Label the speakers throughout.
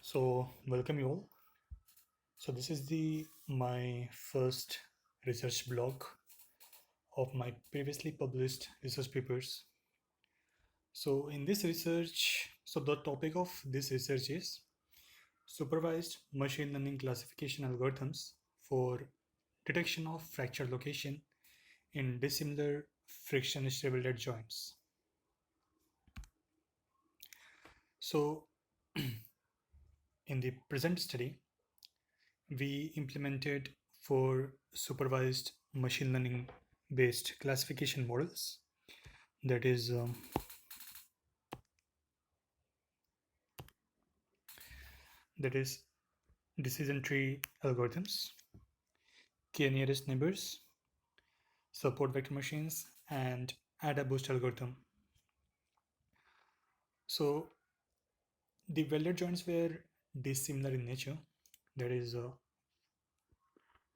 Speaker 1: So welcome you all. So this is the my first research blog of my previously published research papers. So in this research, the topic of this research is supervised machine learning classification algorithms for detection of fracture location in dissimilar friction stable dead joints. So in the present study, we implemented four supervised machine learning based classification models, that is that is decision tree algorithms, k nearest neighbors, support vector machines, and add a boost algorithm. So the welded joints were dissimilar in nature, that is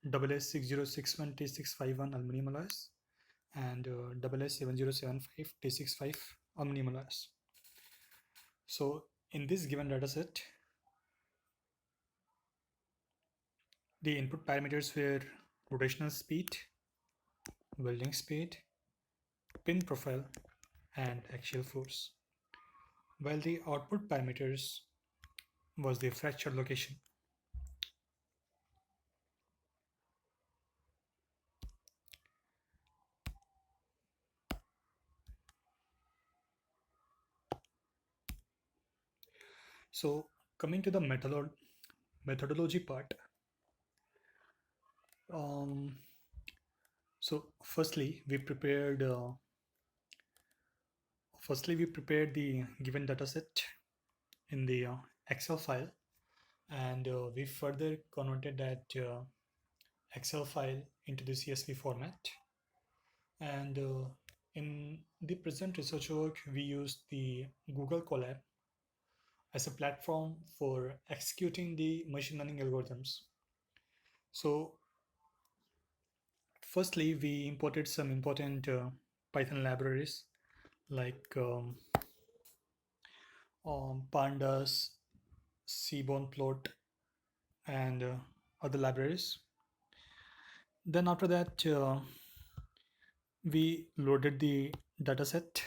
Speaker 1: SS6061 T651 aluminum alloys and SS7075 T65 aluminum alloys. So in this given dataset, the input parameters were rotational speed, welding speed, pin profile, and axial force, while the output parameters was the fracture location. So coming to the methodology part, um, so firstly we prepared the given dataset in the Excel file, and we further converted that Excel file into the CSV format. And in the present research work, we used the Google Colab as a platform for executing the machine learning algorithms. So firstly, we imported some important Python libraries like pandas, seaborn plot, and other libraries. Then after that, we loaded the dataset.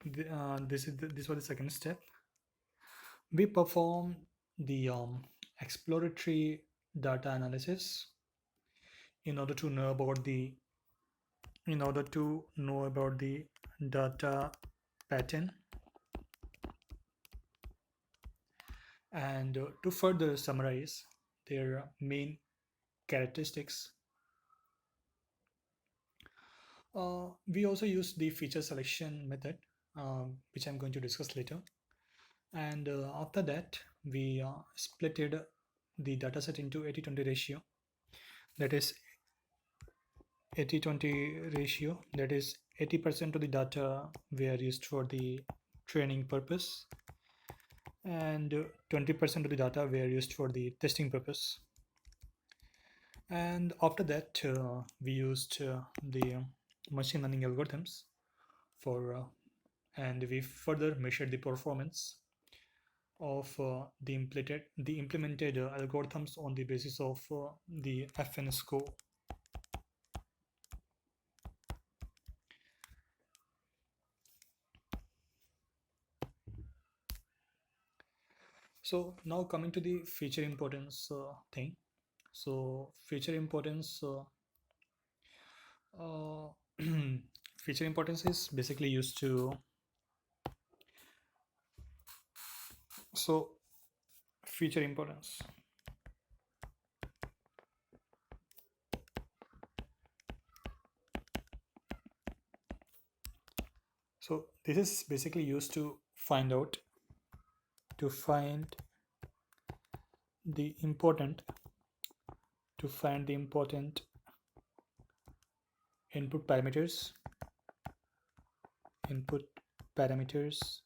Speaker 1: This was the second step. We perform the exploratory data analysis in order to know about the data pattern, and to further summarize their main characteristics. We also use the feature selection method, which I'm going to discuss later. And after that, we splitted the dataset into 80-20 ratio. That is 80-20 ratio. That is 80% of the data were used for the training purpose, and 20% of the data were used for the testing purpose. And after that, we used the machine learning algorithms for and we further measured the performance of the implemented algorithms on the basis of the FN score. So now coming to the feature importance thing. So feature importance uh, feature importance is basically used to so feature importance. So this is basically used to find the important input parameters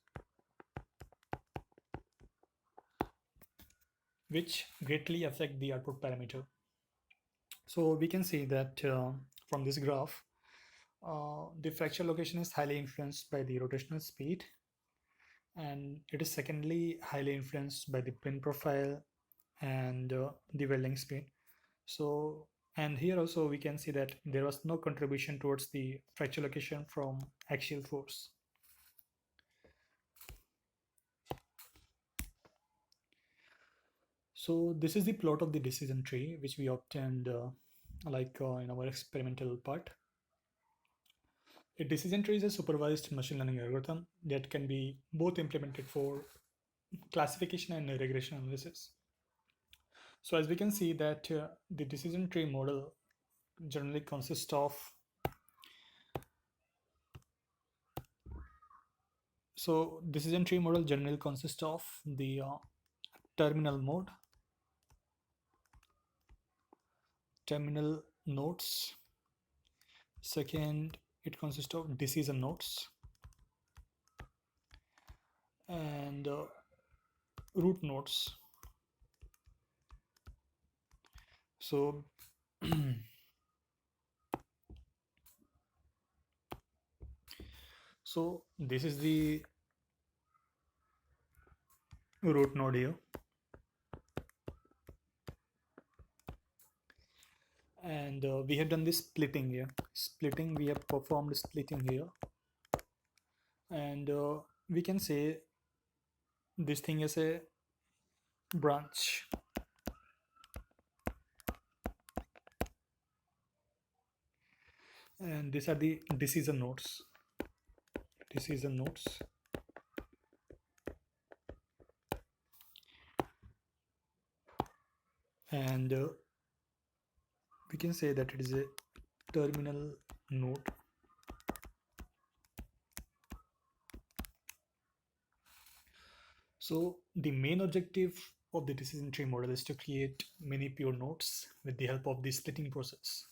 Speaker 1: which greatly affect the output parameter. So we can see that from this graph, the fracture location is highly influenced by the rotational speed, And it is secondly highly influenced by the pin profile and the welding speed. So, and here also we can see that there was no contribution towards the fracture location from axial force. So this is the plot of the decision tree which we obtained in our experimental part. A decision tree is a supervised machine learning algorithm that can be both implemented for classification and regression analysis. So as we can see that the decision tree model generally consists of decision tree model generally consists of the terminal mode, terminal nodes. Second, it consists of decision nodes and root nodes. So so this is the root node here, and we have done this splitting here. We have performed splitting here, and we can say this thing is a branch. And these are the decision nodes. Decision nodes. And we can say that it is a terminal node. So the main objective of the decision tree model is to create many pure nodes with the help of the splitting process.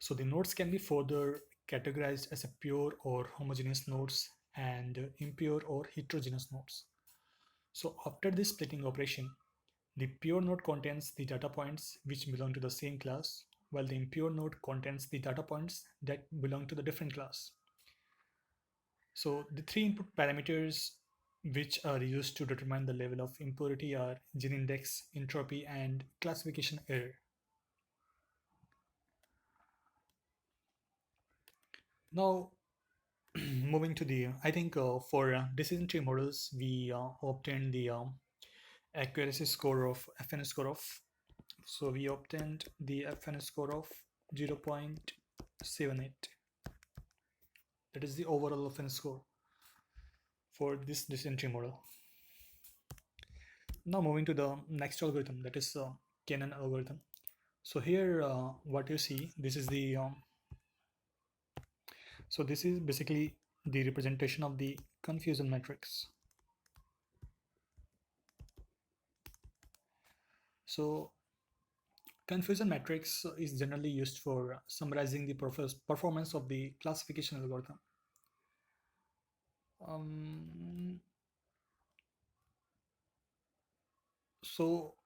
Speaker 1: So the nodes can be further categorized as a pure or homogeneous nodes and impure or heterogeneous nodes. So after this splitting operation, the pure node contains the data points which belong to the same class, while the impure node contains the data points that belong to the different class. So the three input parameters which are used to determine the level of impurity are gene index, entropy, and classification error. Now, moving to the, I think for decision tree models, we obtained the accuracy score of FN score of, so we obtained the FN score of 0.78. That is the overall FN score for this decision tree model. Now moving to the next algorithm, that is Cannon algorithm. So here what you see, this is the so this is basically the representation of the confusion matrix. So confusion matrix is generally used for summarizing the performance of the classification algorithm. So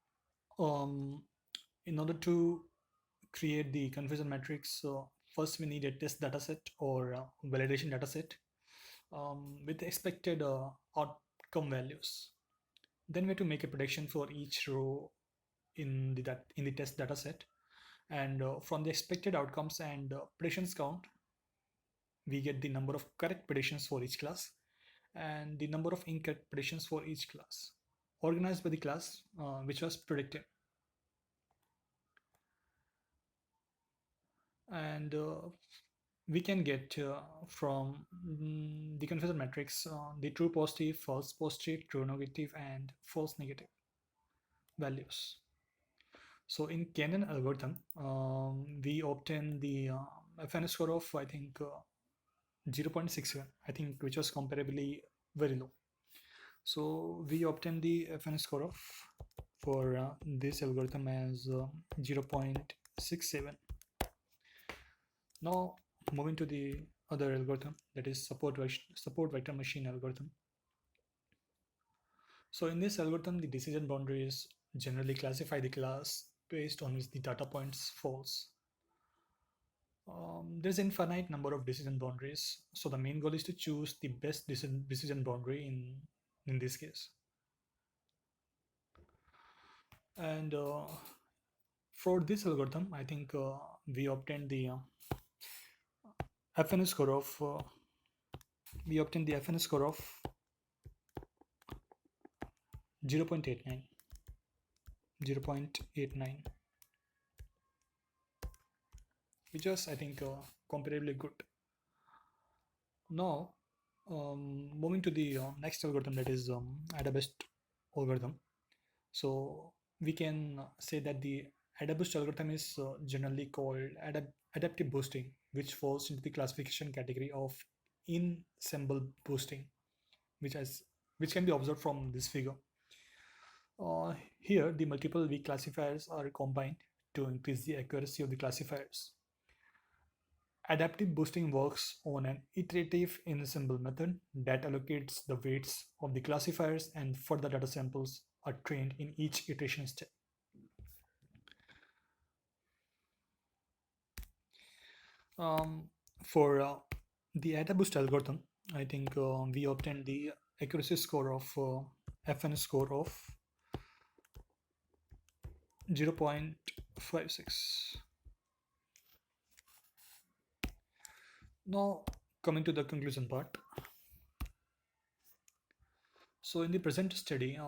Speaker 1: in order to create the confusion matrix, first we need a test dataset or validation dataset with expected outcome values. Then we have to make a prediction for each row in the test dataset, and from the expected outcomes and predictions count, we get the number of correct predictions for each class and the number of incorrect predictions for each class, organized by the class which was predicted. And we can get from the confusion matrix the true positive, false positive, true negative, and false negative values. So in Cannon algorithm, we obtain the FN score of, I think, 0.61, I think, which was comparably very low. So we obtain the FN score of for this algorithm as 0.67. Now moving to the other algorithm, that is support vector machine algorithm. So in this algorithm, the decision boundaries generally classify the class based on which the data points falls. There's an infinite number of decision boundaries. So the main goal is to choose the best decision boundary in in this case. And for this algorithm, I think we obtained the FNS score of 0.89, 0.89, which was, I think, comparably good. Now, moving to the next algorithm, that is AdaBoost algorithm. So we can say that the AdaBoost algorithm is generally called adaptive boosting, which falls into the classification category of in-symbol boosting, which has which can be observed from this figure. Here, the multiple weak classifiers are combined to increase the accuracy of the classifiers. Adaptive boosting works on an iterative in-symbol method that allocates the weights of the classifiers and further data samples are trained in each iteration step. For the AdaBoost algorithm, I think we obtained the accuracy score of FN score of 0.56. Now, coming to the conclusion part. So in the present study,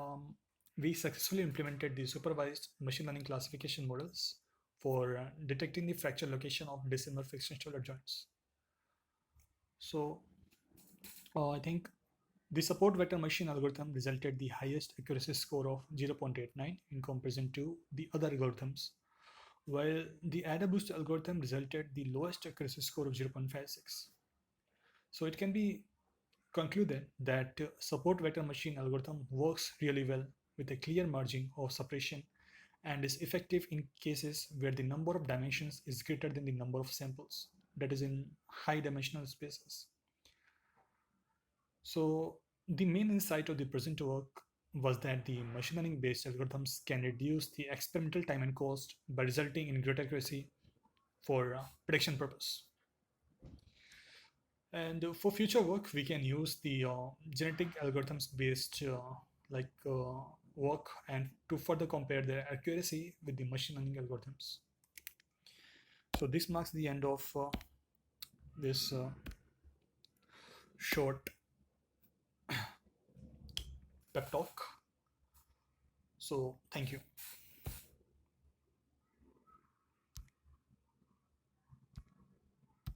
Speaker 1: we successfully implemented the supervised machine learning classification models for detecting the fracture location of dissimilar fixed installer joints. So I think the support vector machine algorithm resulted the highest accuracy score of 0.89 in comparison to the other algorithms, while the AdaBoost algorithm resulted the lowest accuracy score of 0.56. So it can be concluded that support vector machine algorithm works really well with a clear margin of separation and is effective in cases where the number of dimensions is greater than the number of samples, that is in high dimensional spaces. So the main insight of the present work was that the machine learning based algorithms can reduce the experimental time and cost by resulting in greater accuracy for prediction purpose. And for future work, we can use the genetic algorithms based work and to further compare their accuracy with the machine learning algorithms. So this marks the end of this short pep talk. So thank you.